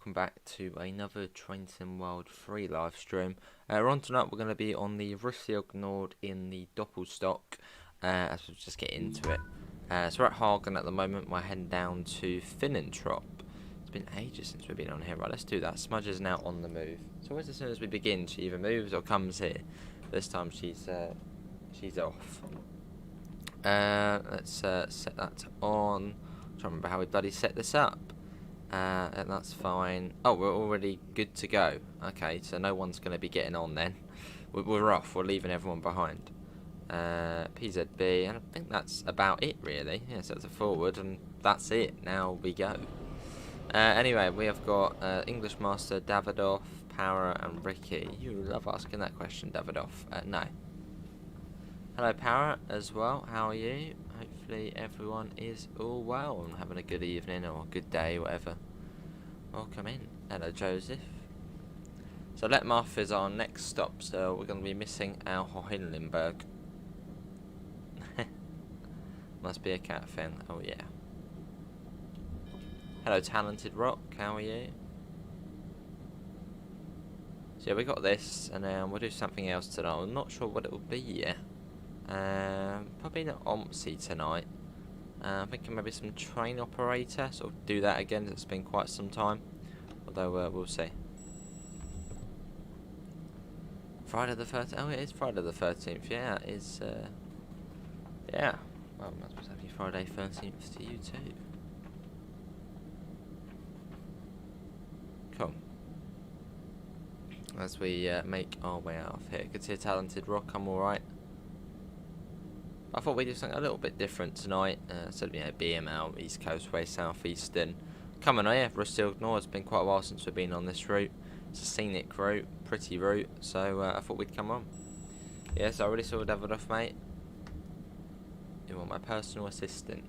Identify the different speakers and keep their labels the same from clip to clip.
Speaker 1: welcome back to another Train Sim World free live stream. On tonight we're going to be on the Ruhr Nord in the Doppelstock, as we just get into it. So we're at Hagen at the moment. We're heading down to Finnentrop. It's been ages since we've been on here. Right, let's do that. Smudge is now on the move. So always as soon as we begin, she either moves or comes here. This time she's off. Let's set that on. I'm trying to remember how we bloody set this up. And that's fine. Oh, we're already good to go. Okay, so no one's going to be getting on then. We're off. We're leaving everyone behind. PZB, and I think that's about it really. Yeah, so it's a forward, and that's it. Now we go. Anyway, we have got English Master, Davidoff, Power, and Ricky. You love asking that question, Davidoff. No. Hello, Power, as well. How are you? Hopefully everyone is all well and having a good evening or a good day, whatever. Welcome in. Hello, Joseph. So Letmathe is our next stop, so we're going to be missing our Plettenberg. Must be a cat thing. Oh yeah. Hello, Talented Rock. How are you? So yeah, we got this, and we'll do something else tonight. I'm not sure what it will be yet. Probably not OMSI tonight. I'm thinking maybe some train operator. Sort of do that again. It's been quite some time. Although we'll see. Friday the 13th. Oh, it is Friday the 13th. Yeah, it is. Yeah. Well, I suppose happy Friday 13th to you too. Cool. As we make our way out of here. Good to see a Talented Rock. I'm alright. I thought we'd do something a little bit different tonight. Instead of, you know, BML, East Coast Way, Southeastern. Coming on here, Ruhr Nord. It's been quite a while since we've been on this route. It's a scenic route, pretty route, so I thought we'd come on. Yes, I already saw Davidoff, mate. You want my personal assistant.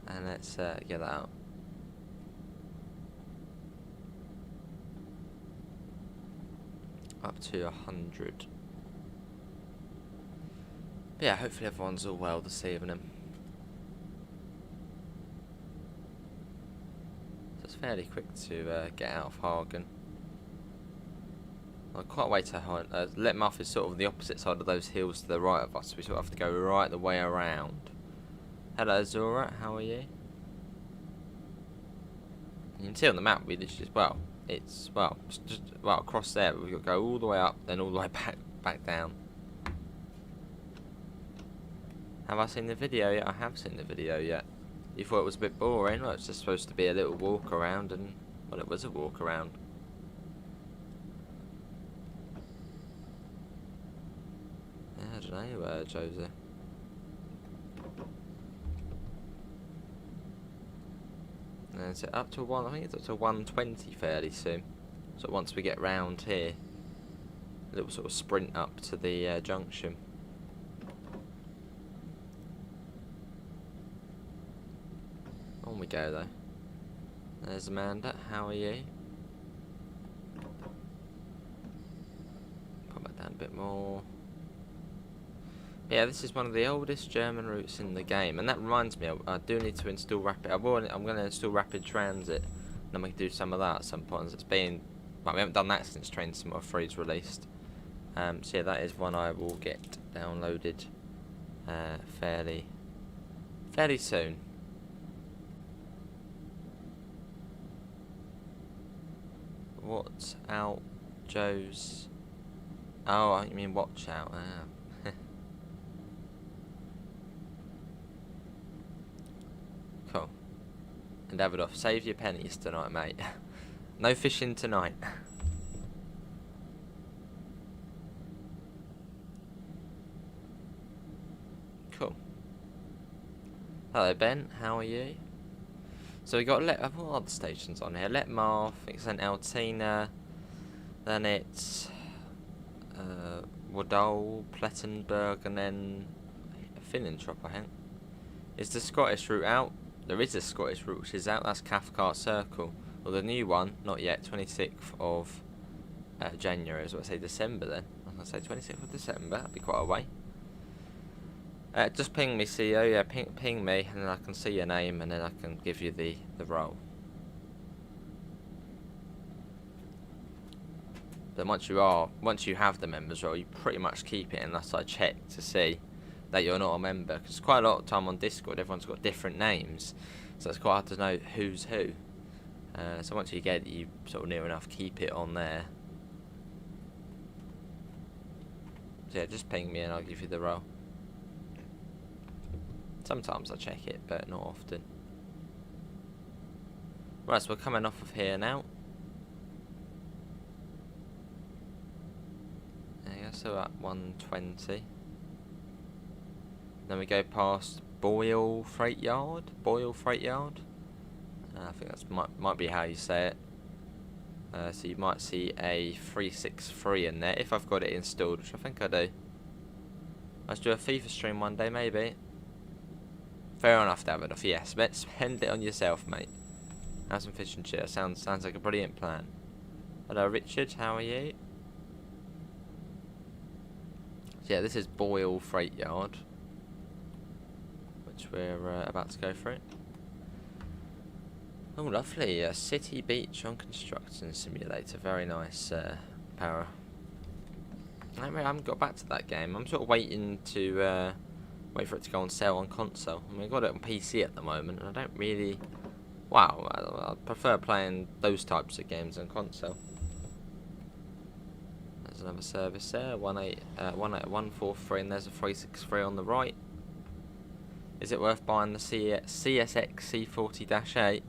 Speaker 1: And let's get that out. Up to 100. But yeah, hopefully everyone's all well this evening. So it's fairly quick to get out of Hagen. Well, quite a way to Letmathe is sort of the opposite side of those hills to the right of us. We sort of have to go right the way around. Hello, Zora. How are you? You can see on the map we literally just, well, it's just across there. But we've got to go all the way up, then all the way back down. Have I seen the video yet? I have seen the video yet. You thought it was a bit boring? Well, it's just supposed to be a little walk around, and well, it was a walk around. Yeah, I don't know, Jose. And is it up to one? I think it's up to 120 fairly soon. So once we get round here, a little sort of sprint up to the junction. On we go though. There's Amanda. How are you? Put that down a bit more. Yeah, this is one of the oldest German routes in the game, and that reminds me, I do need to install rapid. I'm going to install rapid transit, and then we can do some of that at some point. It's been, well, we haven't done that since Train Sim World 3's released. So yeah, that is one I will get downloaded fairly soon. What's out, Joe's? Oh, you mean watch out? Cool. And Davidoff, save your pennies tonight, mate. No fishing tonight. Cool. Hello, Ben. How are you? So we got what are the stations on here? Letmathe, it's an Altina, then it's Wadol, Plettenberg, and then Finnentrop, I think. Is the Scottish route out? There is a Scottish route which is out. That's Cathcart Circle. Well, the new one, not yet. 26th of January. Is what I say December then. I was going to say 26th of December. That'd be quite a way. Just ping me, CEO. Yeah, ping me, and then I can see your name, and then I can give you the role. But once you have the members role, you pretty much keep it unless I check to see that you're not a member. Because quite a lot of time on Discord, everyone's got different names, so it's quite hard to know who's who. So once you get it, you sort of near enough keep it on there. So yeah, just ping me and I'll give you the role. Sometimes I check it, but not often. Right, so we're coming off of here now. There you go, so at 120. Then we go past Boyle Freight Yard. I think that's might be how you say it. So you might see a 363 in there, if I've got it installed, which I think I do. Let's do a FIFA stream one day, maybe. Fair enough, Davidoff. Yes, spend it on yourself, mate. Have some fish and chips. Sounds like a brilliant plan. Hello, Richard. How are you? So yeah, this is Boyle Freight Yard, which we're about to go through. Oh, lovely. City Beach on Construction Simulator. Very nice, Power. I haven't got back to that game. I'm sort of waiting to wait for it to go on sale on console. I mean, I've got it on PC at the moment, and I don't really... Wow, I prefer playing those types of games on console. There's another service there. 18143, and there's a 363 on the right. Is it worth buying the CSX C40-8?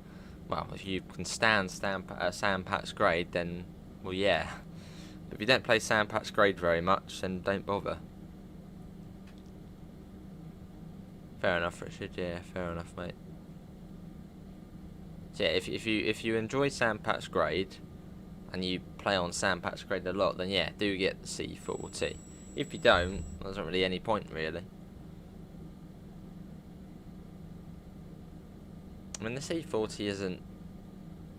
Speaker 1: Well, if you can stand Sandpatch Grade, then, well, yeah. But if you don't play Sandpatch Grade very much, then don't bother. Fair enough, Richard. Yeah, fair enough, mate. So yeah, if you enjoy Sandpatch Grade, and you play on Sandpatch Grade a lot, then yeah, do get the C40. If you don't, there's not really any point, really. I mean, the C40 isn't...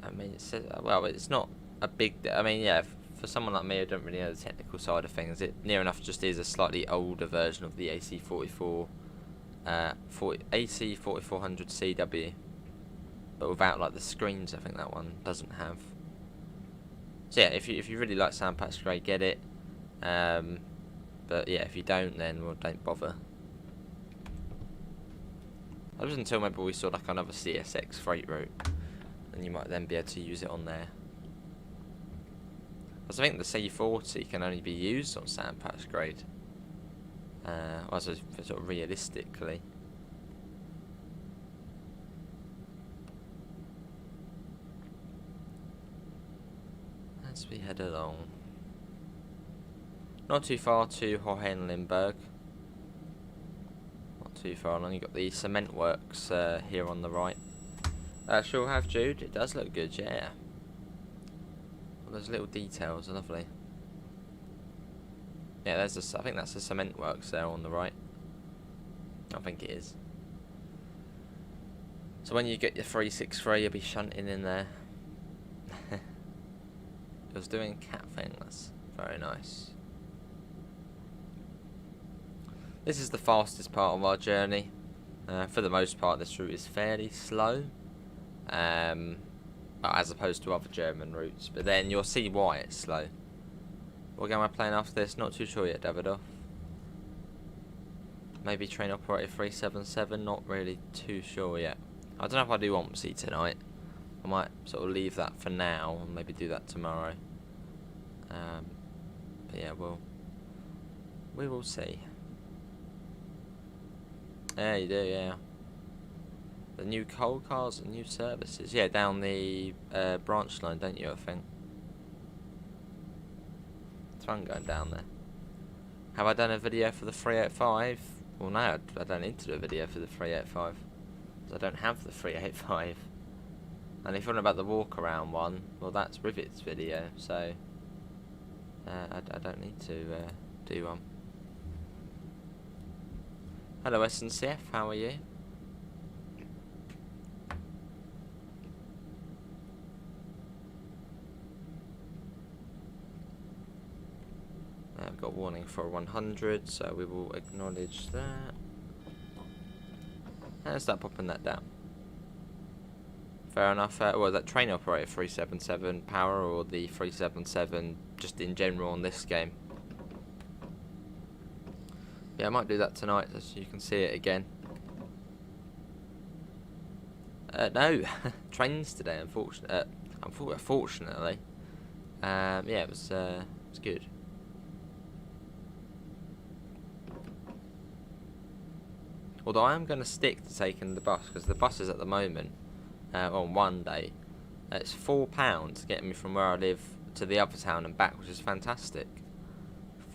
Speaker 1: I mean, well, it's not a big... I mean, yeah, for someone like me who don't really know the technical side of things, it near enough just is a slightly older version of the AC44... AC4400 CW. But without, like, the screens, I think that one doesn't have. So yeah, if you really like Sandpatch Grade, get it. But yeah, if you don't, then, well, don't bother. That was until maybe we saw like another CSX freight route, and you might then be able to use it on there. Because I think the C40 can only be used on Sandpatch Grade. Also, sort of realistically. As we head along, not too far to Hohenlimberg. Too far along. You got the cement works here on the right. Sure have, Jude. It does look good, yeah. Well, those little details are lovely. Yeah, I think that's the cement works there on the right. I think it is. So when you get your 363, you'll be shunting in there. It was doing cat thing. That's very nice. This is the fastest part of our journey. For the most part, this route is fairly slow, as opposed to other German routes. But then you'll see why it's slow. What game am I playing after this? Not too sure yet, Davidoff. Maybe Train Operator 377. Not really too sure yet. I don't know if I do Ompsy tonight. I might sort of leave that for now and maybe do that tomorrow. But yeah, we will see. Yeah, you do, yeah. The new coal cars and new services. Yeah, down the branch line, don't you, I think? It's fun going down there. Have I done a video for the 385? Well, no, I don't need to do a video for the 385. Because I don't have the 385. And if you're on about the walk around one, well, that's Rivet's video, so... I don't need to do one. Hello SNCF, how are you? I've got warning for 100, so we will acknowledge that. And start popping that down. Fair enough. Was that Train Operator 377 power or the 377 just in general on this game. Yeah, I might do that tonight, so you can see it again. No, trains today, unfortunately. Yeah, it was good. Although I am going to stick to taking the bus, because the buses at the moment, on one day, it's £4 to get me from where I live to the other town and back, which is fantastic.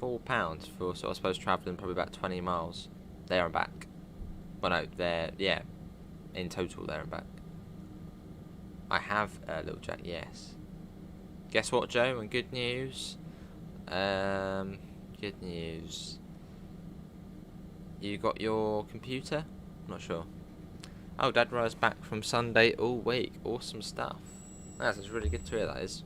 Speaker 1: £4 for, so I suppose, travelling probably about 20 miles there and back. Well, no, there, yeah, in total there and back. I have Little Jack, yes. Guess what, Joe? And good news. Good news. You got your computer? I'm not sure. Oh, Dad arrives back from Sunday all week. Awesome stuff. That's really good to hear, that is.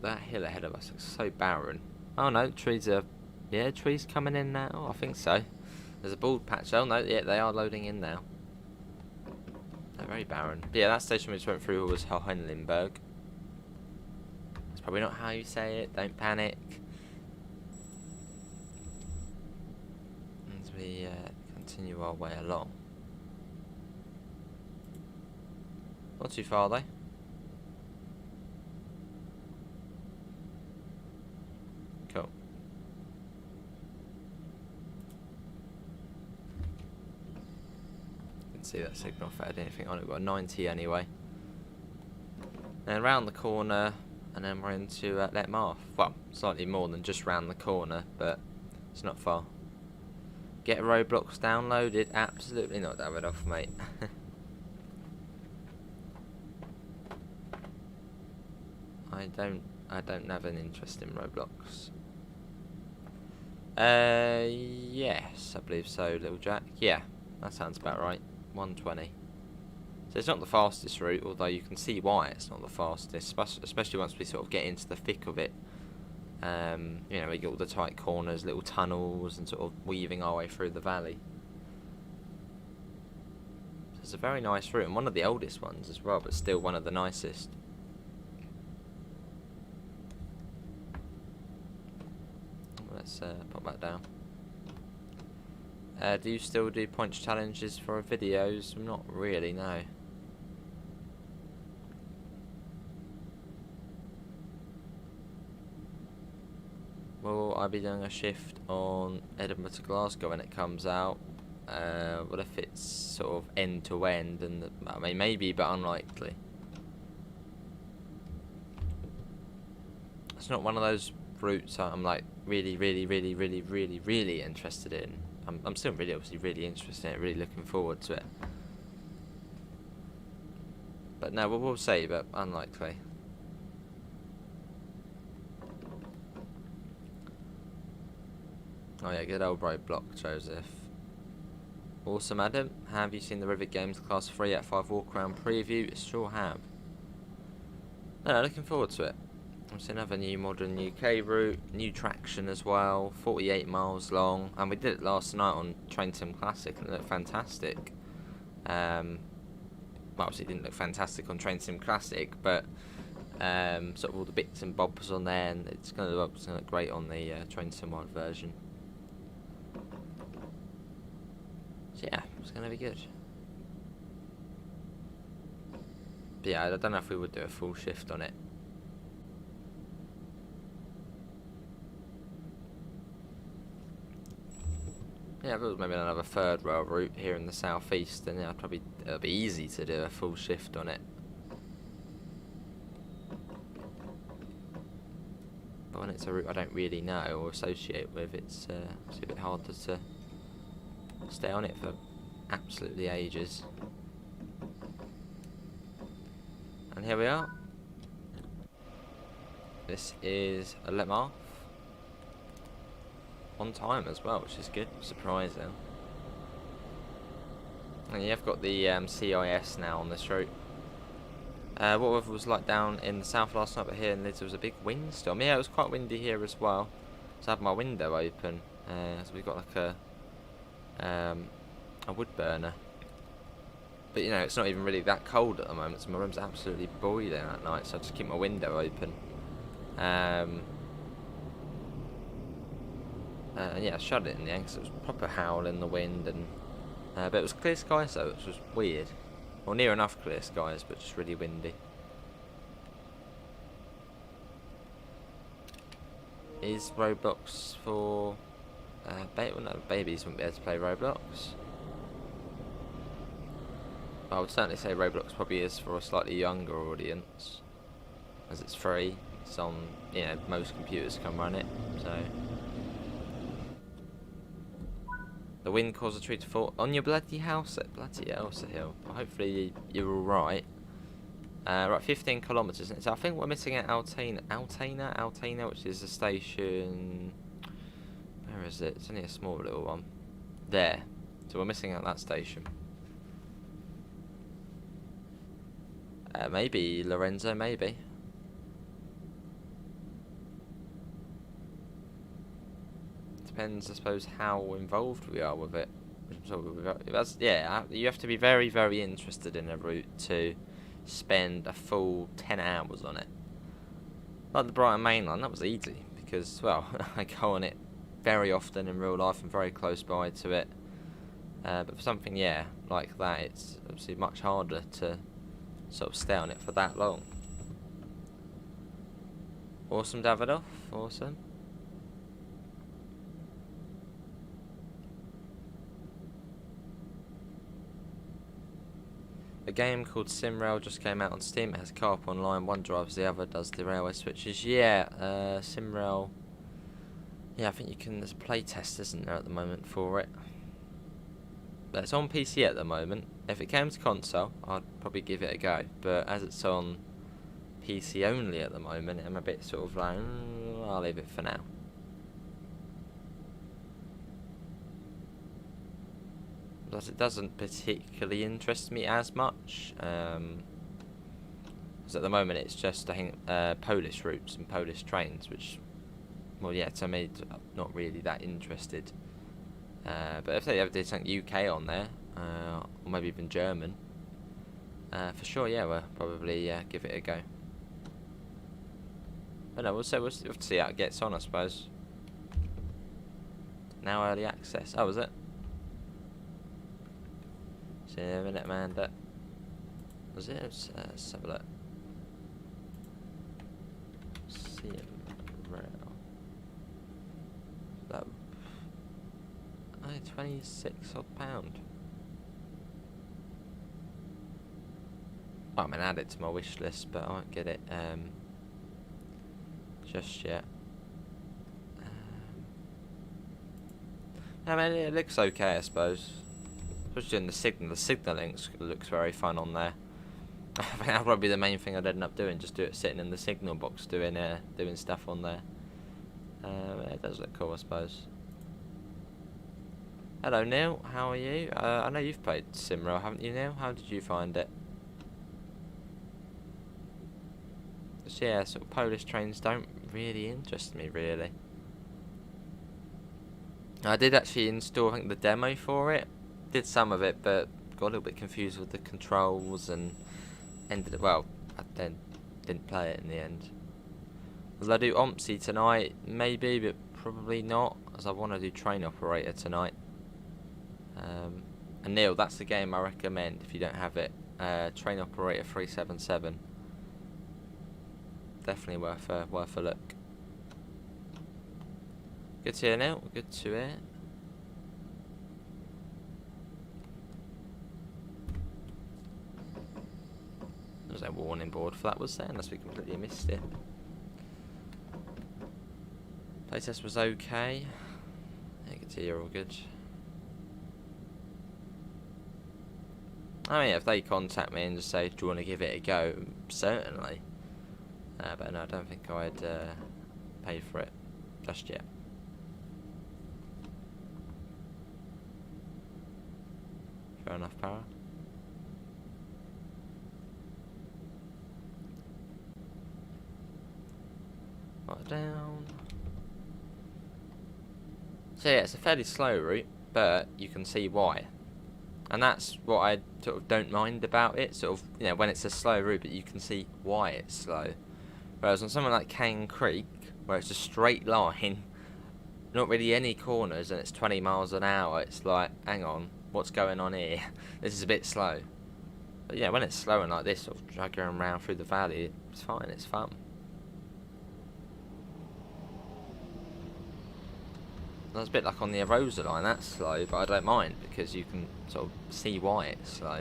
Speaker 1: That hill ahead of us looks so barren. Oh no, trees are... Yeah, trees coming in now. I think so. There's a bald patch. Oh no, yeah, they are loading in now. They're very barren. But yeah, that station we just went through was Plettenberg. That's probably not how you say it. Don't panic. As we continue our way along. Not too far though. Cool. Didn't see that signal if it had anything on it. We've got 90 anyway. Then round the corner, and then we're into Letmathe. Well, slightly more than just round the corner, but it's not far. Get Roblox downloaded? Absolutely not, Davidoff, mate. I don't have an interest in Roblox. Yes, I believe so, Little Jack. Yeah, that sounds about right. 120. So it's not the fastest route, although you can see why it's not the fastest, especially once we sort of get into the thick of it. You know, we get all the tight corners, little tunnels, and sort of weaving our way through the valley. So it's a very nice route, and one of the oldest ones as well, but still one of the nicest. Let's pop that down. Do you still do points challenges for videos? Not really, no. Will I be doing a shift on Edinburgh to Glasgow when it comes out? What if it's sort of end to end? And I mean, maybe, but unlikely. It's not one of those routes I'm like really interested in. I'm still obviously really interested in it, really looking forward to it. But no, we'll see, but unlikely. Oh yeah, good old roadblock, Joseph. Awesome, Adam. Have you seen the Rivet Games Class 3 at 5 walk around preview? Sure have. No, looking forward to it. It's another new modern UK route, new traction as well, 48 miles long, and we did it last night on Train Sim Classic and it looked fantastic. Well, obviously it didn't look fantastic on Train Sim Classic, but sort of all the bits and bobs on there, and it's going to look great on the Train Sim World version. So yeah, it's going to be good. But yeah, I don't know if we would do a full shift on it. Yeah, if it was maybe another third rail route here in the southeast, then yeah, it'll be easy to do a full shift on it. But when it's a route I don't really know or associate with, it's a bit harder to stay on it for absolutely ages. And here we are. This is a Letmathe. On time as well, which is good. Surprising. And you've got the CIS now on this route. What weather was like down in the south last night, but here in Leeds there was a big windstorm. Yeah, it was quite windy here as well. to have my window open. So we've got like a wood burner. But you know, it's not even really that cold at the moment, so my room's absolutely boiling at night, so I just keep my window open. And yeah, I shut it in the end because it was proper howl in the wind, and but it was clear skies though, which was weird. Well, near enough clear skies, but just really windy. Is Roblox for well, no, babies wouldn't be able to play Roblox. I would certainly say Roblox probably is for a slightly younger audience, as it's free. It's on, you know, most computers can run it. So the wind caused a tree to fall on your bloody house. Bloody Elsa Hill. Well, hopefully you're all right. Right, 15 kilometres. So I think we're missing at Altena, which is a station. Where is it? It's only a small little one. There. So we're missing out that station. Maybe Lorenzo, maybe. Depends, I suppose, how involved we are with it. Yeah, you have to be very, very interested in a route to spend a full 10 hours on it. Like the Brighton Main Line, that was easy because, well, I go on it very often in real life and very close by to it. But for something, yeah, like that, it's obviously much harder to sort of stay on it for that long. Awesome, Davidoff. Awesome. A game called SimRail just came out on Steam. It has co-op online. One drives the other, does the railway switches. Yeah, SimRail. Yeah, I think you can. There's a playtest, isn't there, at the moment for it? But it's on PC at the moment. If it came to console, I'd probably give it a go. But as it's on PC only at the moment, I'm a bit sort of like, I'll leave it for now. Because it doesn't particularly interest me as much. Because at the moment it's just, I think, Polish routes and Polish trains, which, well, yeah, to me, I'm not really that interested. But if they ever did something UK on there, or maybe even German, for sure, yeah, we'll probably give it a go. But no, we'll have to see how it gets on, I suppose. Now early access. Oh, is it? See in a minute, man. That was it. Let's have a look. SimRail. That. Only £26 odd. Well, I'm gonna add it to my wish list, but I won't get it just yet. I mean, it looks okay, I suppose. Especially in the signal. The signalling looks very fun on there. I think that'll probably be the main thing I'd end up doing. Just do it sitting in the signal box, doing stuff on there. It does look cool, I suppose. Hello, Neil. How are you? I know you've played SimRail, haven't you, Neil? How did you find it? Just, yeah, sort of Polish trains don't really interest me, really. I did actually install, I think, the demo for it. Did some of it, but got a little bit confused with the controls and ended it. Well, I then didn't play it in the end. Will I do OMSI tonight? Maybe, but probably not, as I want to do Train Operator tonight. And Neil, that's the game I recommend if you don't have it. Train Operator 377. Definitely worth a look. Good to hear, Neil. Good to hear. There was no warning board for that, was there? Unless we completely missed it. Playtest was okay. Yeah, good to hear you're all good. I mean, if they contact me and just say, do you want to give it a go? Certainly. But no, I don't think I'd pay for it just yet. Fair enough, Para. Right down. So yeah, it's a fairly slow route, but you can see why. And that's what I sort of don't mind about it, sort of, you know, when it's a slow route, but you can see why it's slow. Whereas on something like Hagen Creek, where it's a straight line, not really any corners, and it's 20 miles an hour, it's like, hang on, what's going on here? This is a bit slow. But yeah, when it's slow and like this, sort of dragging around through the valley, it's fine, it's fun. That's a bit like on the Arosa line, that's slow, but I don't mind because you can sort of see why it's slow.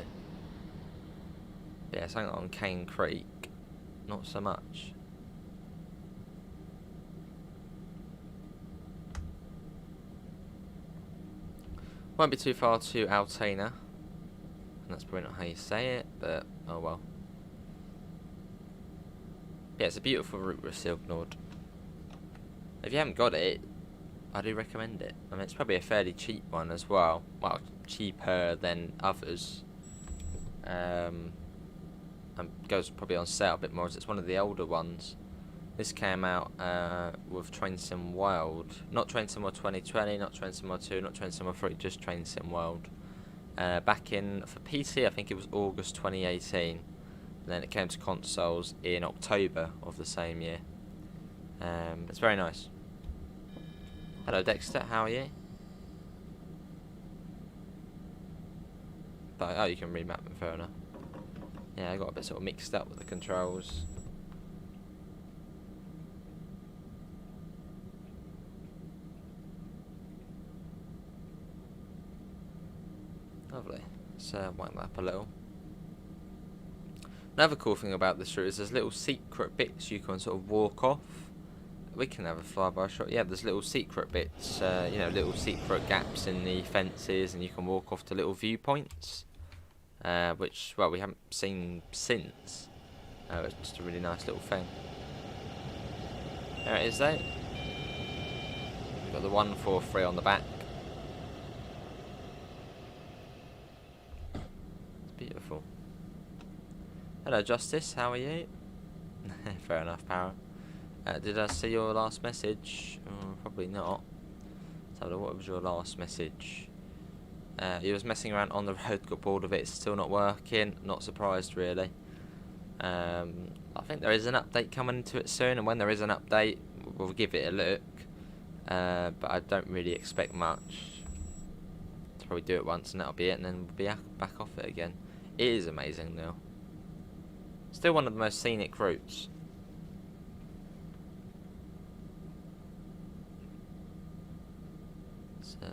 Speaker 1: Yeah, something on Hagen Creek, not so much. Won't be too far to Altena, and that's probably not how you say it, but oh well. Yeah, it's a beautiful route with Silknord. If you haven't got it, I do recommend it. I mean, it's probably a fairly cheap one as well. Well, cheaper than others. And goes probably on sale a bit more as it's one of the older ones. This came out with Train Sim World. Not Train Sim World 2020, not Train Sim World 2, not Train Sim World 3, just Train Sim World. Back in, for PC, I think it was August 2018. And then it came to consoles in October of the same year. It's very nice. Hello Dexter, how are you? But, oh, you can remap them, fair enough. Yeah, I got a bit sort of mixed up with the controls. Lovely. Let's wind that up a little. Another cool thing about this route is there's little secret bits you can sort of walk off. We can have a flyby shot. Yeah, there's little secret bits, you know, little secret gaps in the fences, and you can walk off to little viewpoints, which, well, we haven't seen since. It's just a really nice little thing. There it is, though. We've got the 143 on the back. It's beautiful. Hello, Justice. How are you? Fair enough, Para. Did I see your last message? Probably not. So what was your last message? You was messing around on the road, got bored of it, it's still not working. Not surprised, really. I think there is an update coming to it soon, and when there is an update, we'll give it a look. But I don't really expect much. To probably do it once, and that'll be it, and then we'll be back off it again. It is amazing, though. Still one of the most scenic routes.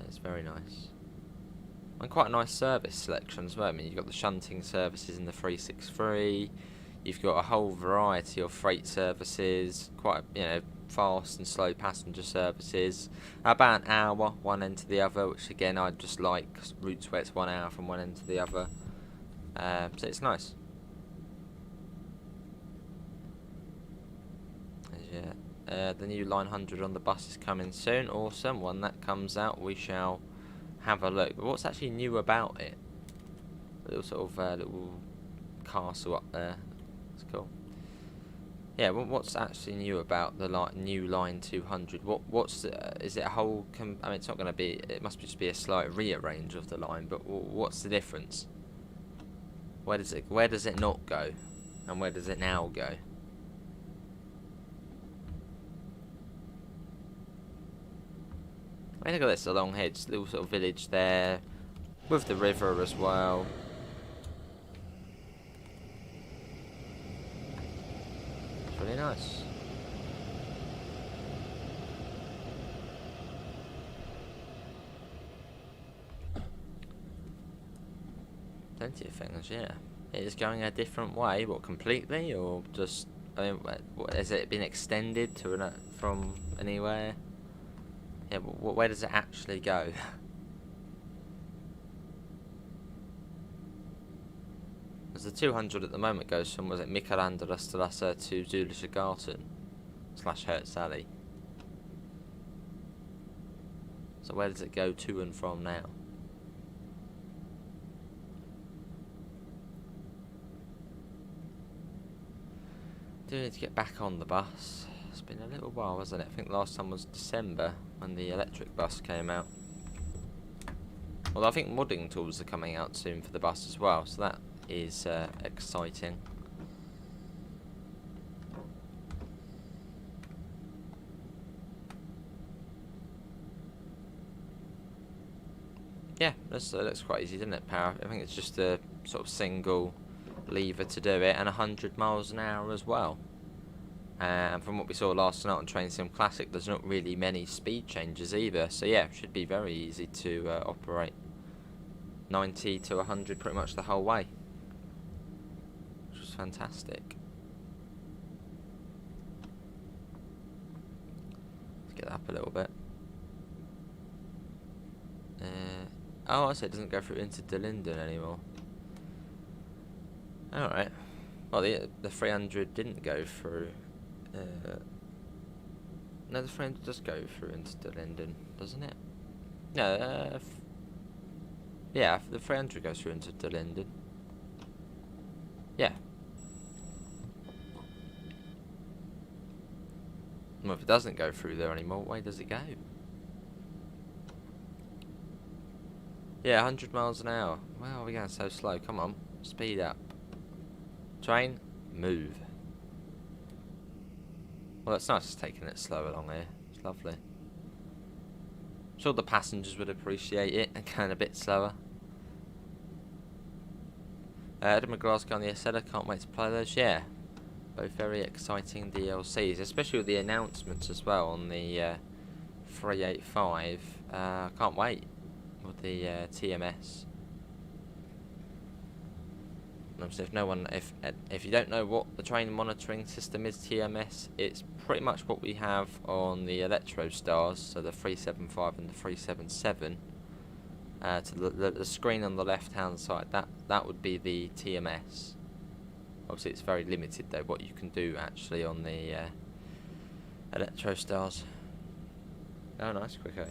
Speaker 1: It's very nice. And quite a nice service selection as well. I mean, you've got the shunting services in the 363. You've got a whole variety of freight services. Quite, you know, fast and slow passenger services. About an hour, one end to the other, which again I just like routes where it's 1 hour from one end to the other. So it's nice. The new line 100 on the bus is coming soon. Awesome. When that comes out, we shall have a look. But what's actually new about it? A little sort of little castle up there. That's cool. Yeah. What's actually new about the new line 200? What's is it a whole? I mean, it's not going to be. It must just be a slight rearrange of the line. But what's the difference? Where does it not go, and where does it now go? I mean, look at this along here, just a little sort of village there, with the river as well. It's really nice. Plenty of things, yeah. It is going a different way, what, completely, or just, I mean, has it been extended to from anywhere? Yeah, but where does it actually go? As the 200 at the moment goes from, was it Mikarandrastrasse to Zulische Garten / Hertz Alley? So where does it go to and from now? Do need to get back on the bus. It's been a little while, hasn't it? I think last time was December when the electric bus came out. Although I think modding tools are coming out soon for the bus as well, so that is exciting. Yeah, this looks quite easy, doesn't it, power? I think it's just a sort of single lever to do it, and 100 miles an hour as well. And from what we saw last night on Train Sim Classic, there's not really many speed changes either, so yeah, it should be very easy to operate. 90 to 100 pretty much the whole way, which was fantastic. Let's get that up a little bit. Oh, I said it doesn't go through into Linden anymore. Alright. Well, the 300 didn't go through. No, the 300 does go through into Linden, doesn't it? No, yeah, the 300 goes through into Linden. Yeah. Well, if it doesn't go through there anymore, what way does it go? Yeah, 100 miles an hour. Wow, we're going so slow. Come on, speed up. Train, move. Well, it's nice taking it slow along here. It's lovely. I'm sure the passengers would appreciate it and going a bit slower. Edinburgh Glasgow on the Acela, can't wait to play those. Yeah, both very exciting DLCs, especially with the announcements as well on the 385. Can't wait with the TMS. Obviously, if you don't know what the train monitoring system is, TMS, it's pretty much what we have on the Electro Stars, so the 375 and the 377. To the screen on the left hand side, that would be the TMS. Obviously, it's very limited though what you can do actually on the Electro Stars. Oh, nice, Quicko.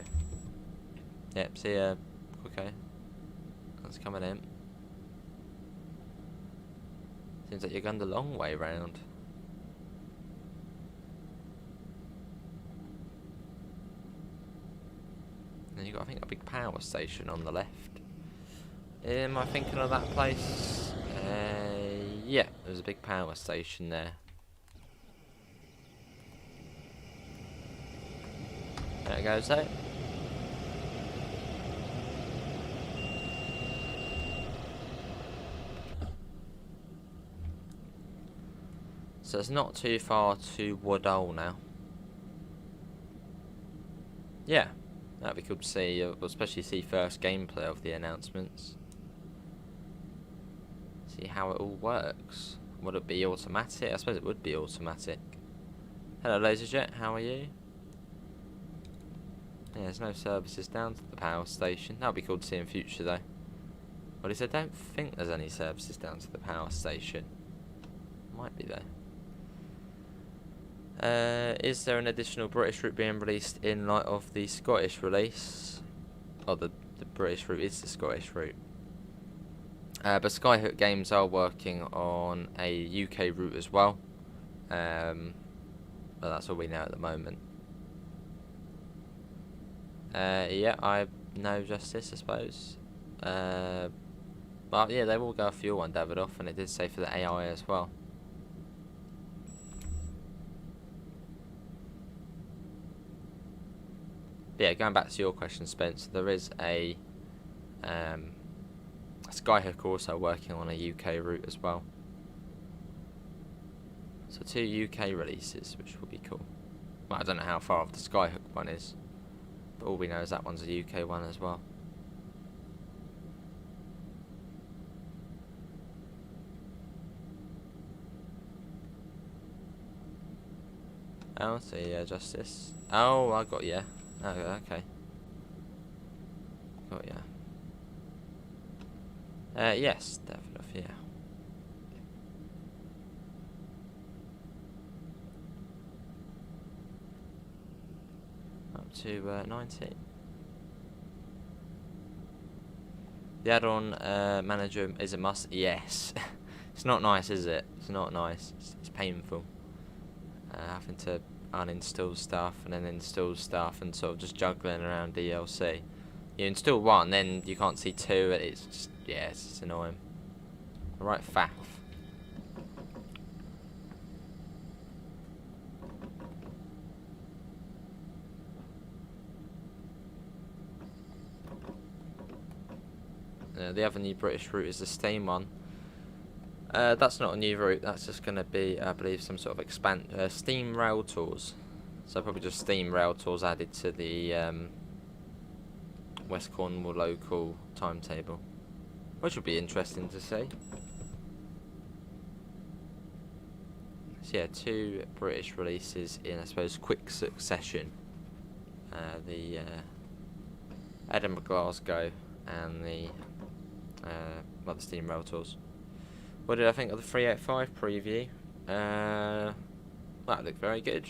Speaker 1: Yep, see Quicko. That's coming in. Seems like you're going the long way round. And you've got, I think, a big power station on the left. Am I thinking of that place? Yeah, there's a big power station there. There it goes, though. So it's not too far to Woodall now. Yeah, that'd be cool to see, especially see first gameplay of the announcements. See how it all works. Would it be automatic? I suppose it would be automatic. Hello, LaserJet, how are you? Yeah, there's no services down to the power station. That'd be cool to see in future, though. Well, at least I don't think there's any services down to the power station. Might be, though. Is there an additional British route being released in light of the Scottish release? Oh, the British route is the Scottish route. But Skyhook Games are working on a UK route as well. But that's all we know at the moment. Yeah, I know Justice, I suppose. But yeah, they will go a fuel on Davidoff, and it did say for the AI as well. But yeah, going back to your question, Spence, there is a Skyhook also working on a UK route as well. So 2 UK releases, which will be cool. Well, I don't know how far off the Skyhook one is, but all we know is that one's a UK one as well. Oh, see, Justice. Oh, I got you. Oh, okay. Got ya. Yes, definitely, yeah. Up to 90. The add-on manager is a must. Yes. It's not nice, is it? It's not nice. It's painful. Having to uninstall stuff and then install stuff and sort of just juggling around DLC. You install one, then you can't see two, and it's just, yeah, it's just annoying. Alright, faff. The other new British route is the Steam one. That's not a new route, that's just going to be, I believe, some sort of Steam Rail Tours. So probably just Steam Rail Tours added to the West Cornwall local timetable, which would be interesting to see. So yeah, 2 British releases in, I suppose, quick succession. The Edinburgh, Glasgow, and the the Steam Rail Tours. What did I think of the 385 preview? That looked very good.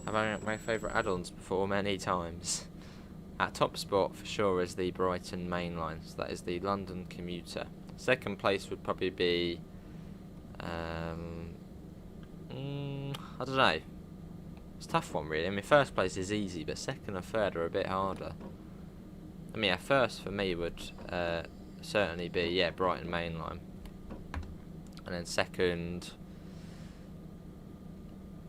Speaker 1: I've my favourite add-ons before many times. At top spot for sure is the Brighton main line, so that is the London commuter. Second place would probably be I don't know. It's a tough one really. I mean, first place is easy, but second and third are a bit harder. I mean, first for me would certainly be, yeah, Brighton main line, and then second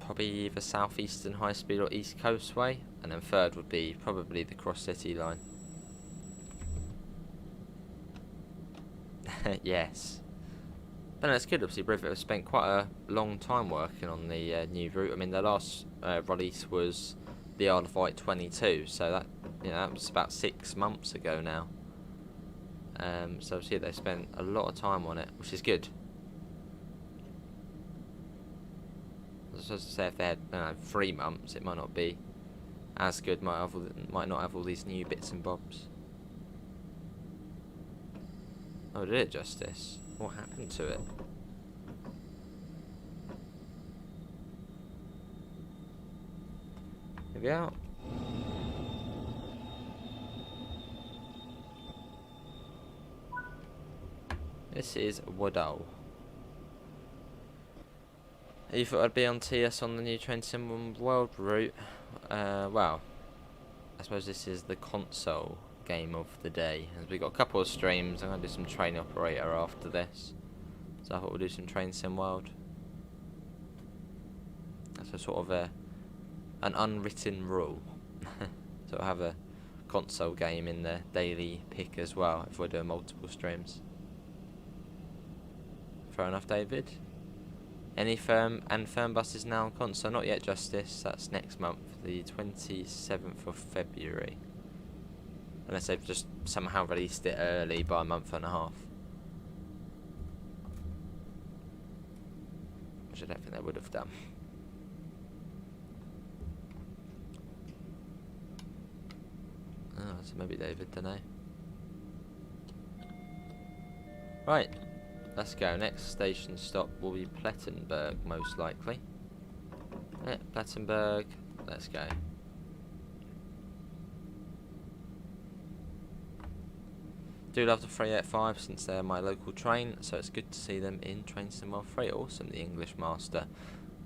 Speaker 1: probably either South Eastern High Speed or East Coast Way, and then third would be probably the Cross City line. Yes. But no, it's good. Obviously, Rivet have spent quite a long time working on the new route. I mean, their last release was the Isle of Wight 22, so that, you know, that was about 6 months ago now. So obviously they spent a lot of time on it, which is good. I was supposed to say if they had, I don't know, 3 months, it might not be as good. Might not have all these new bits and bobs. Oh, did it justice? What happened to it? Here we are. This is Woodall. You thought I'd be on TS on the new Train Sim World route? Well, I suppose this is the console game of the day. As we've got a couple of streams, I'm going to do some Train Operator after this. So I thought we'll do some Train Sim World. That's a sort of an unwritten rule. So I'll have a console game in the daily pick as well if we're doing multiple streams. Fair enough, David. Any firm bus is now on console? Not yet, Justice. That's next month, the 27th of February. Unless they've just somehow released it early by a month and a half. Which I don't think they would have done. Oh, so maybe David, dunno. Right. Let's go. Next station stop will be Plettenberg, most likely. Yeah, Plettenberg. Let's go. Do love the 385 since they're my local train, so it's good to see them in Train Sim World 3. Awesome, the English Master.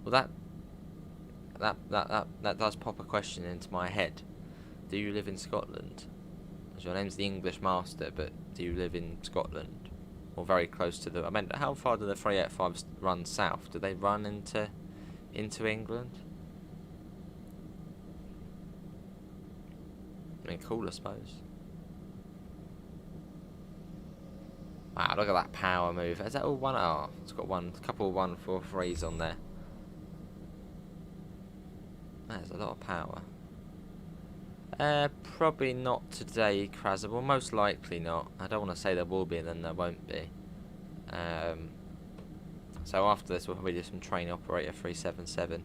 Speaker 1: Well, that does pop a question into my head. Do you live in Scotland? As your name's the English Master, but do you live in Scotland? Or very close to the... I mean, how far do the 385s run south? Do they run into England? I mean, cool, I suppose. Wow, look at that power move. Is that all one? Oh, it's got a couple of 143s on there. That's a lot of power. Probably not today, Krasable. Most likely not. I don't want to say there will be and then there won't be. So after this, we'll probably do some Train Operator 377.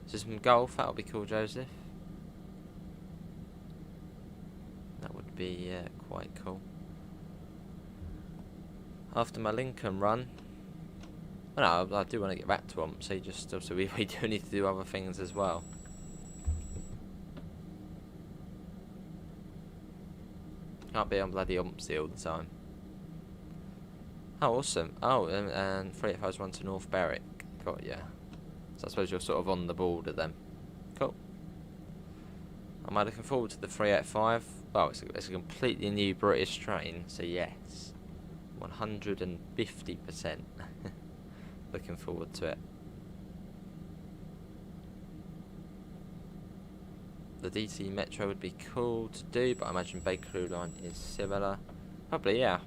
Speaker 1: So some golf, that'll be cool, Joseph. That would be quite cool. After my Lincoln run, well, no, I do want to get back to them. So we do need to do other things as well. Can't be on bloody Umpsy all the time. Oh, awesome. Oh, and 385's run to North Berwick. Got ya. So I suppose you're sort of on the border then. Cool. Am I looking forward to the 385? Oh, it's a completely new British train, so yes. 150%. Looking forward to it. The DC Metro would be cool to do, but I imagine Bakerloo line is similar. Probably, yeah.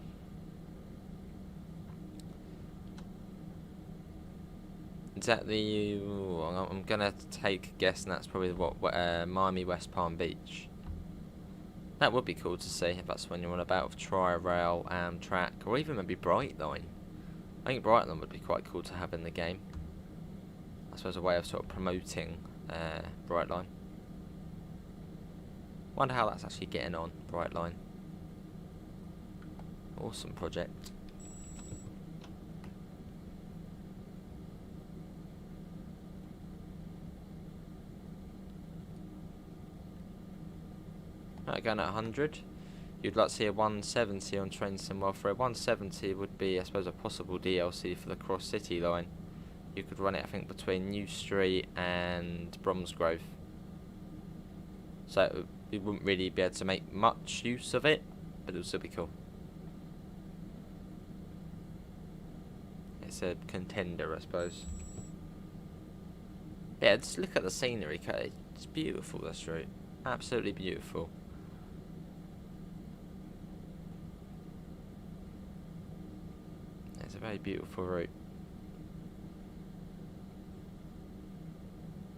Speaker 1: Is that the... Ooh, I'm gonna take a guess, and that's probably what Miami West Palm Beach. That would be cool to see if that's when you're on about with Tri-Rail, Amtrak, or even maybe Brightline. I think Brightline would be quite cool to have in the game. I suppose a way of sort of promoting Brightline. Wonder how that's actually getting on, Brightline. Awesome project. Right, going at 100. You'd like to see a 170 on trains and welfare. 170 would be, I suppose, a possible DLC for the Cross City line. You could run it, I think, between New Street and Bromsgrove. So we wouldn't really be able to make much use of it, but it would still be cool. It's a contender, I suppose. Yeah, just look at the scenery. It's beautiful, this route. Absolutely beautiful. It's a very beautiful route.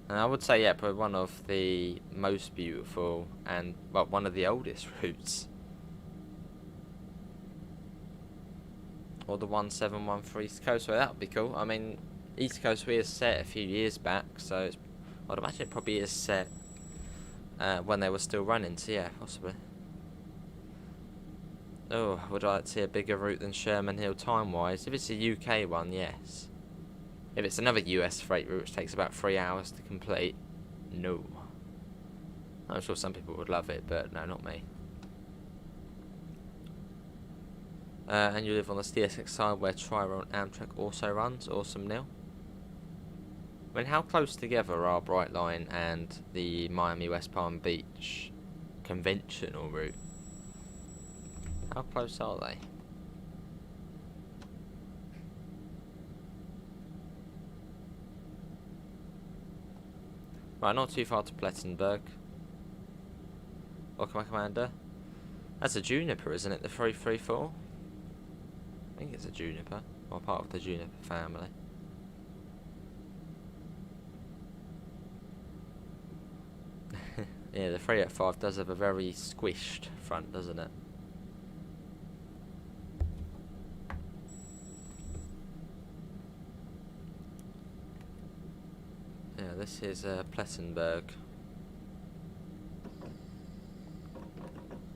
Speaker 1: And I would say, yeah, probably one of the most beautiful and, well, one of the oldest routes. Or the 1713 East Coast Way, that would be cool. I mean, East Coast Way is set a few years back, so I'd imagine it probably is set when they were still running, so yeah, possibly. Oh, would I like to see a bigger route than Sherman Hill time-wise? If it's a UK one, yes. If it's another US freight route which takes about 3 hours to complete, no. I'm sure some people would love it, but no, not me. And you live on the CSX side where Tri-Rail and Amtrak also runs. Awesome, Neil. I mean, how close together are Brightline and the Miami West Palm Beach conventional route? How close are they? Right, not too far to Plettenberg. Welcome, my commander. That's a Juniper, isn't it? The 334? I think it's a Juniper, or part of the Juniper family. Yeah, the 385 does have a very squished front, doesn't it? Yeah, this is Plettenberg,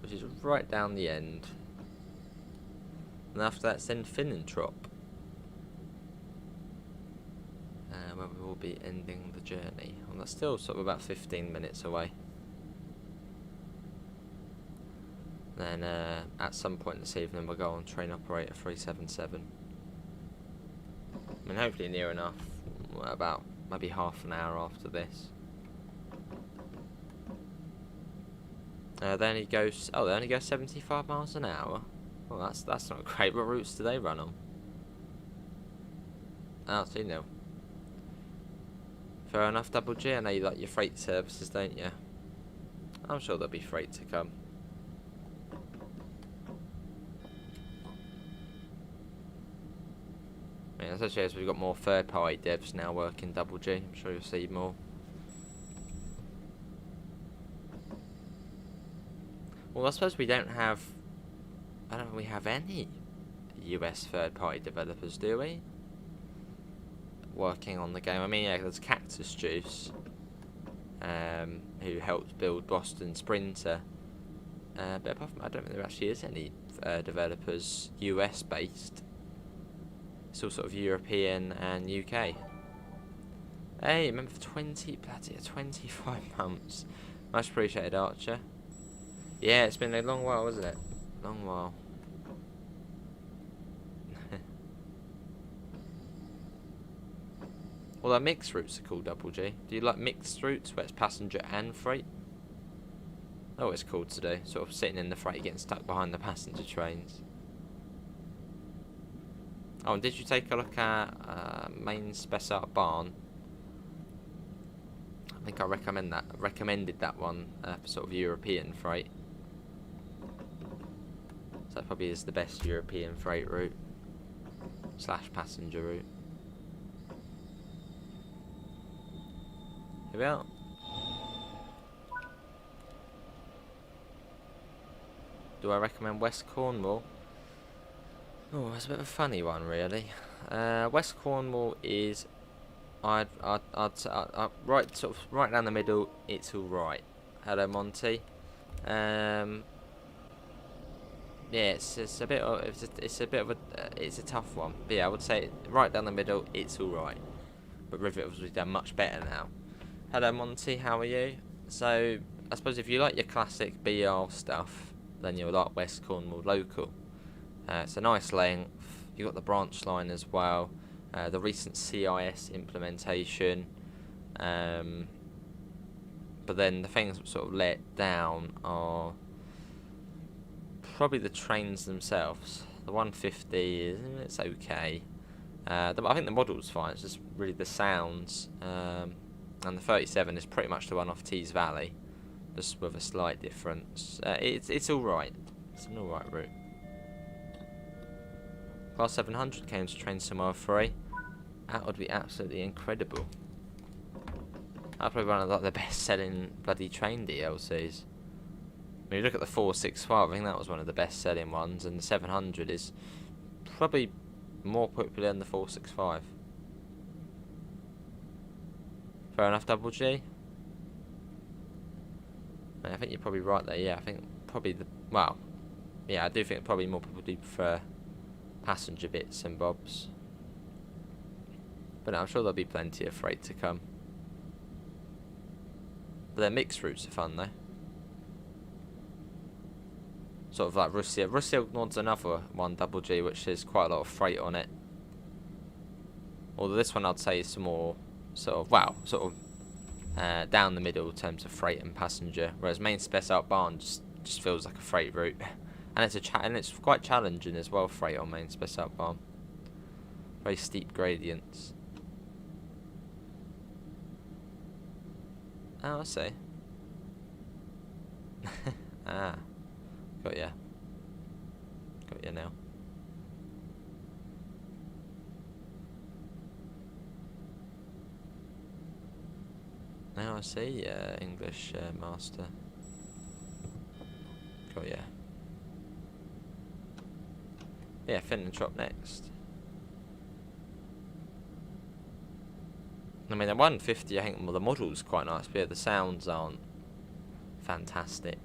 Speaker 1: which is right down the end. And after that's then Finnentrop, where we will be ending the journey. And that's still sort of about 15 minutes away. Then at some point this evening we'll go on train operator 377. I mean, hopefully near enough, about maybe half an hour after this. They only go 75 miles an hour. Well, that's not great. What routes do they run on? Oh, see, no. Fair enough, Double G. I know you like your freight services, don't you? I'm sure there'll be freight to come. I mean, especially as we've got more third-party devs now working Double G. I'm sure you'll see more. Well, I suppose we don't have... I don't think we have any US third-party developers, do we? Working on the game. I mean, yeah, there's Cactus Juice, who helped build Boston Sprinter. But apart from that, I don't think there actually is any developers US-based. It's all sort of European and UK. Hey, remember for 25 months. Much appreciated, Archer. Yeah, it's been a long while, hasn't it? Long while. Although mixed routes are cool, Double G. Do you like mixed routes where it's passenger and freight? Oh, it's cool to do. Sort of sitting in the freight, getting stuck behind the passenger trains. Oh, and did you take a look at main Spessart Barn? I think I recommended that one for sort of European freight. So that probably is the best European freight route / passenger route. Here we are. Do I recommend West Cornwall? Oh, it's a bit of a funny one, really. West Cornwall is, I'd right sort of right down the middle. It's all right. Hello, Monty. Yeah, it's a bit of it's a tough one. But yeah, I would say right down the middle. It's all right. But Rivet obviously done much better now. Hello, Monty. How are you? So I suppose if you like your classic BR stuff, then you'll like West Cornwall Local. It's a nice length. You've got the branch line as well. The recent CIS implementation. But then the things that sort of let down are probably the trains themselves. The 150 it's okay. I think the model's fine. It's just really the sounds. And the 37 is pretty much the one off Tees Valley, just with a slight difference. It's all right. It's an all right route. Class 700 came to train tomorrow free. That would be absolutely incredible. That's probably one of like, the best-selling bloody train DLCs. When you look at the 465, I think that was one of the best-selling ones, and the 700 is probably more popular than the 465. Fair enough, Double G. I think you're probably right there. Yeah, I think probably yeah, I do think probably more people do prefer passenger bits and bobs. But no, I'm sure there'll be plenty of freight to come. But their mixed routes are fun though. Sort of like Russia. Russia nods another one, Double G, which is quite a lot of freight on it. Although this one I'd say is more sort of down the middle in terms of freight and passenger, whereas main Spessart Barn just feels like a freight route, and it's quite challenging as well. Freight on main Spessart Barn, very steep gradients. Oh, I see. Got ya now. Now I see, English master. Got ya. Yeah, Finland drop next. I mean, the 150, I think the model's quite nice, but yeah, the sounds aren't fantastic.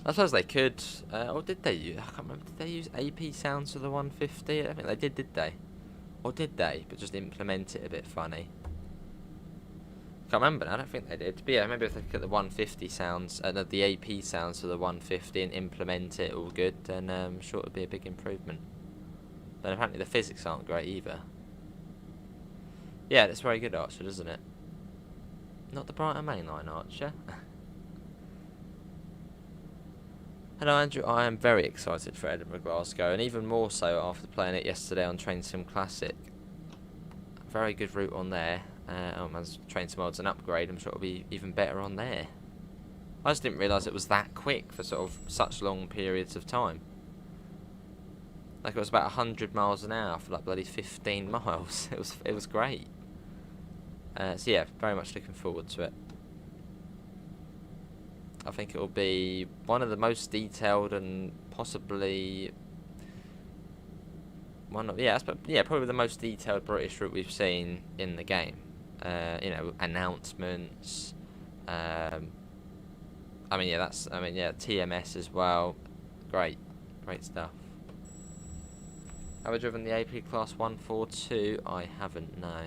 Speaker 1: I suppose they could, or did they use? I can't remember. Did they use AP sounds for the 150? I think they did they? Or did they? But just implement it a bit funny. Can't remember now, I don't think they did. But yeah, maybe if they look at the 150 sounds, the AP sounds for the 150 and implement it all good, then I'm sure it would be a big improvement. But apparently the physics aren't great either. Yeah, that's very good, Archer, isn't it? Not the brighter mainline, Archer. Hello, Andrew. I am very excited for Edinburgh Glasgow, and even more so after playing it yesterday on Train Sim Classic. Very good route on there. As Train Sim World's an upgrade, I'm sure it'll be even better on there. I just didn't realise it was that quick for sort of such long periods of time. Like it was about 100 miles an hour for like bloody 15 miles. It was great. So yeah, very much looking forward to it. I think it will be one of the most detailed and possibly probably the most detailed British route we've seen in the game. You know, announcements. TMS as well. Great stuff. Have I driven the AP Class 142? I haven't, no.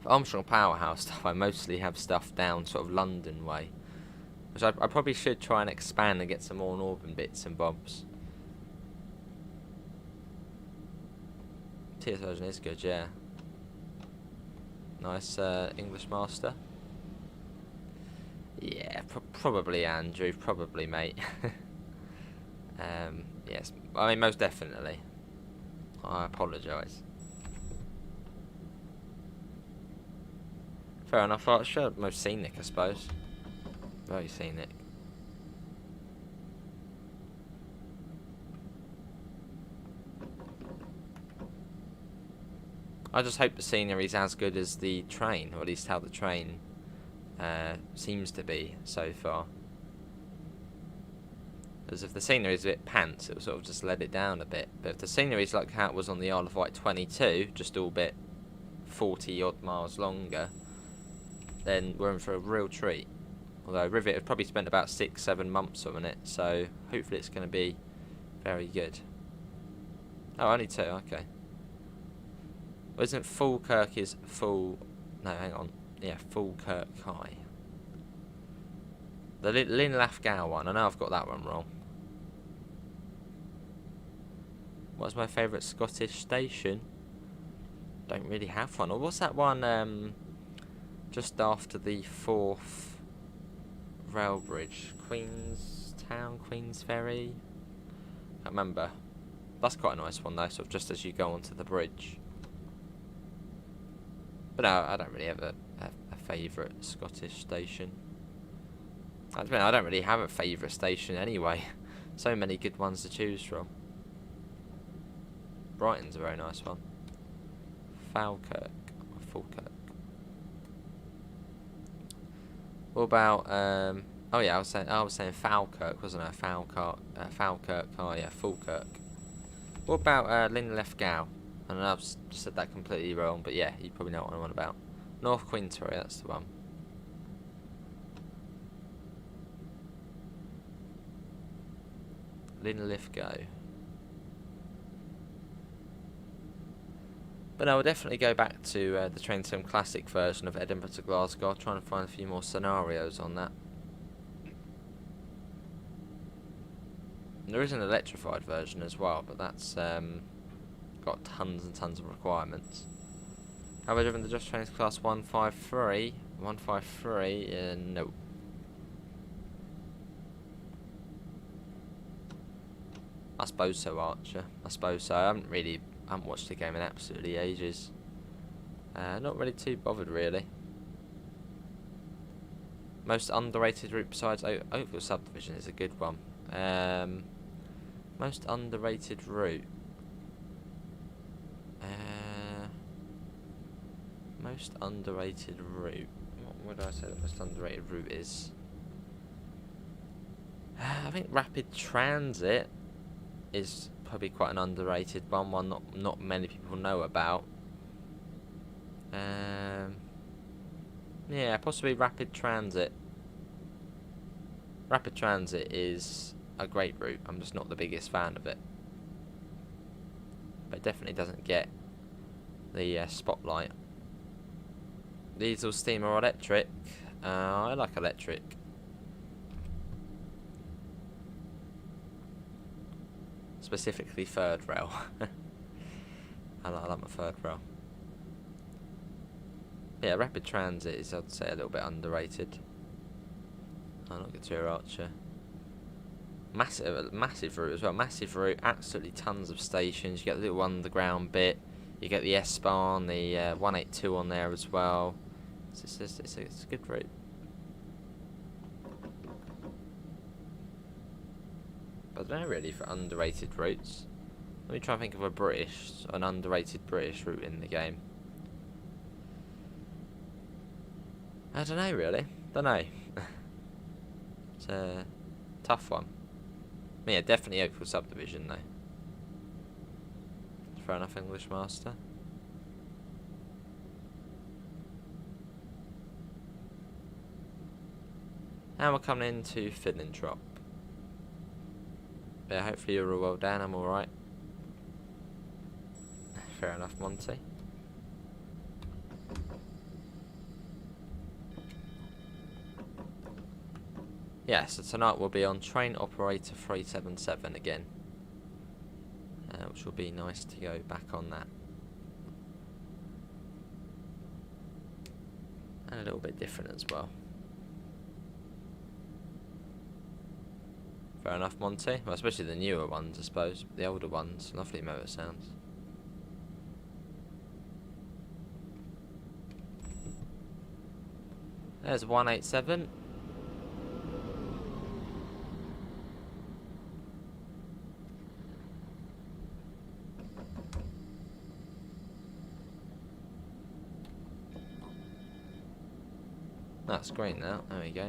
Speaker 1: For Armstrong Powerhouse stuff, I mostly have stuff down sort of London way. Which I probably should try and expand and get some more northern bits and bobs. TS version is good, yeah. Nice English master. Yeah, probably Andrew, probably mate. Yes, I mean most definitely. I apologise. Fair enough, Archer. Most scenic, I suppose. Very scenic. I just hope the scenery's as good as the train, or at least how the train seems to be so far. Because if the scenery's a bit pants, it'll sort of just let it down a bit. But if the scenery's like how it was on the Isle of Wight 22, just all bit 40 odd miles longer, then we're in for a real treat. Although Rivet have probably spent about 6-7 months on it, so hopefully it's going to be very good. Oh, only 2, okay. Well, isn't Falkirk is full... No, hang on. Yeah, Falkirk High. The Linlithgow one, I know I've got that one wrong. What's my favourite Scottish station? Don't really have one. Or what's that one just after the 4th rail bridge? Queenstown, Queens Ferry? Can't remember. That's quite a nice one though, sort of just as you go onto the bridge. But no, I don't really have a favourite Scottish station. I mean, I don't really have a favourite station anyway. So many good ones to choose from. Brighton's a very nice one. Falkirk. What about oh yeah, I was saying Falkirk, wasn't I? Falkirk. Oh yeah, Falkirk. What about Linlithgow? I know I've just said that completely wrong, but yeah, you probably know what I'm on about. North Queensferry, that's the one. Linlithgow. But no, we'll definitely go back to the Train Sim Classic version of Edinburgh to Glasgow. I'll try and find a few more scenarios on that. There is an electrified version as well, but that's got tons and tons of requirements. Have I driven the Just Trains Class 153? 153? No. I suppose so, Archer. I suppose so. I haven't watched the game in absolutely ages. Not really too bothered, really. Most underrated route besides Oakville Subdivision is a good one. Most underrated route. Most underrated route. What would I say the most underrated route is? I think Rapid Transit is probably quite an underrated one not many people know about. Yeah, possibly Rapid Transit. Rapid Transit is a great route. I'm just not the biggest fan of it. But it definitely doesn't get the spotlight. Diesel, steam or electric? I like electric. Specifically third rail. I like my third rail. Yeah, Rapid Transit is, I'd say, a little bit underrated. I'll not get to your Archer. Massive route as well. Massive route, absolutely tons of stations. You get the little underground bit. You get the S-Bahn, the 182 on there as well. It's a good route. But I don't know really for underrated routes. Let me try and think of an underrated British route in the game. I don't know really. Don't know. It's a tough one. Yeah, definitely Oakville Subdivision though. Fair enough, English Master. And we're coming into Fiddlintrop. Yeah, hopefully you're all well down, I'm alright. Fair enough, Monty. Yeah, so tonight we'll be on train operator 377 again, which will be nice to go back on that. And a little bit different as well. Fair enough, Monty. Well, especially the newer ones, I suppose. The older ones, lovely motor sounds. There's 187. That's green now. There we go.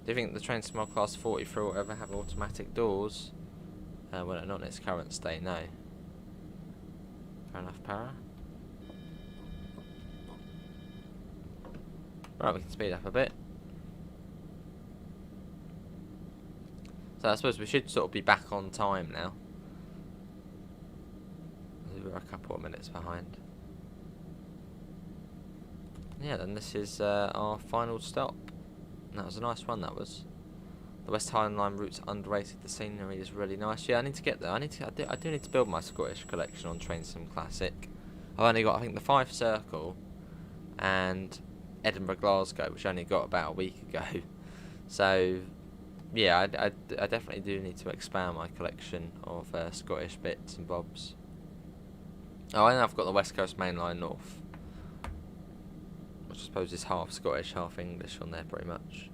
Speaker 1: Do you think the train small class 43 will ever have automatic doors? Well, not in its current state, no. Fair enough, para. Right, we can speed up a bit. So I suppose we should sort of be back on time now. We're a couple of minutes behind. Yeah, then this is our final stop. That was a nice one, that was. The West Highland Line route's underrated, the scenery is really nice. Yeah, I need to get there. I do need to build my Scottish collection on Train Sim Classic. I've only got, I think, the 5 Circle and Edinburgh Glasgow, which I only got about a week ago. So, yeah, I definitely do need to expand my collection of Scottish bits and bobs. Oh, and I've got the West Coast Main Line North, which I suppose is half Scottish, half English on there, pretty much.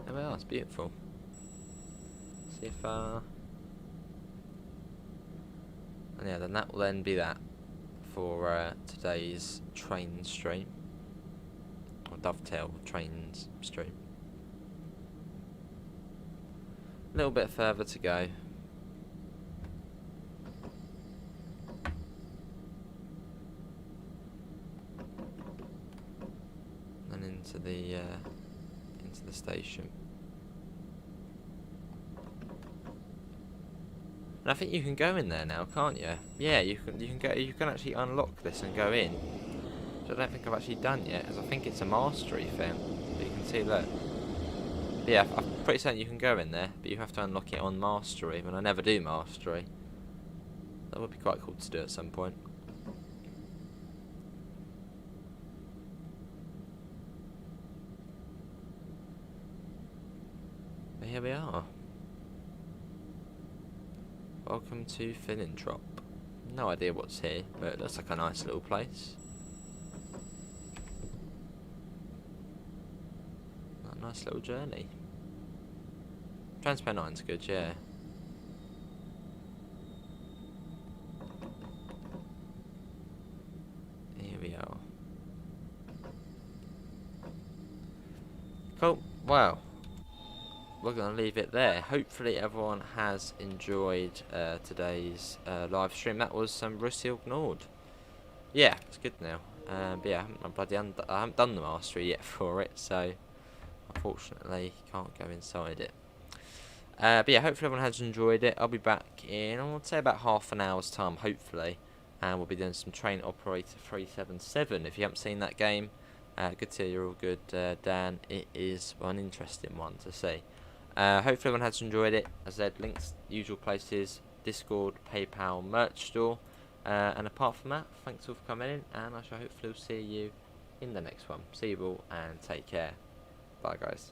Speaker 1: There we are, it's beautiful. See if, and yeah, then that will then be that for today's train stream, or dovetail trains stream. A little bit further to go. And into the station. And I think you can go in there now, can't you? Yeah, you can go. You can actually unlock this and go in. Which I don't think I've actually done yet, because I think it's a mastery thing. But you can see, look. Yeah, I'm pretty certain you can go in there, but you have to unlock it on mastery. And I never do mastery. That would be quite cool to do at some point. But here we are. Welcome to Plettenberg. No idea what's here, but it looks like a nice little place. A nice little journey. Transfer 9's good, yeah. Here we are. Cool. Wow. We're going to leave it there. Hopefully everyone has enjoyed today's live stream. That was some Russell ignored. Yeah, it's good now. But yeah, I haven't done the mastery yet for it, so unfortunately can't go inside it. But yeah, hopefully everyone has enjoyed it. I'll be back in, I would say, about half an hour's time, hopefully. And we'll be doing some Train Operator 377. If you haven't seen that game, good to hear you're all good, Dan. It is an interesting one to see. Hopefully everyone has enjoyed it. As I said, links, usual places, Discord, PayPal, merch store. And apart from that, thanks all for coming in, and I shall hopefully see you in the next one. See you all, and take care. Bye, guys.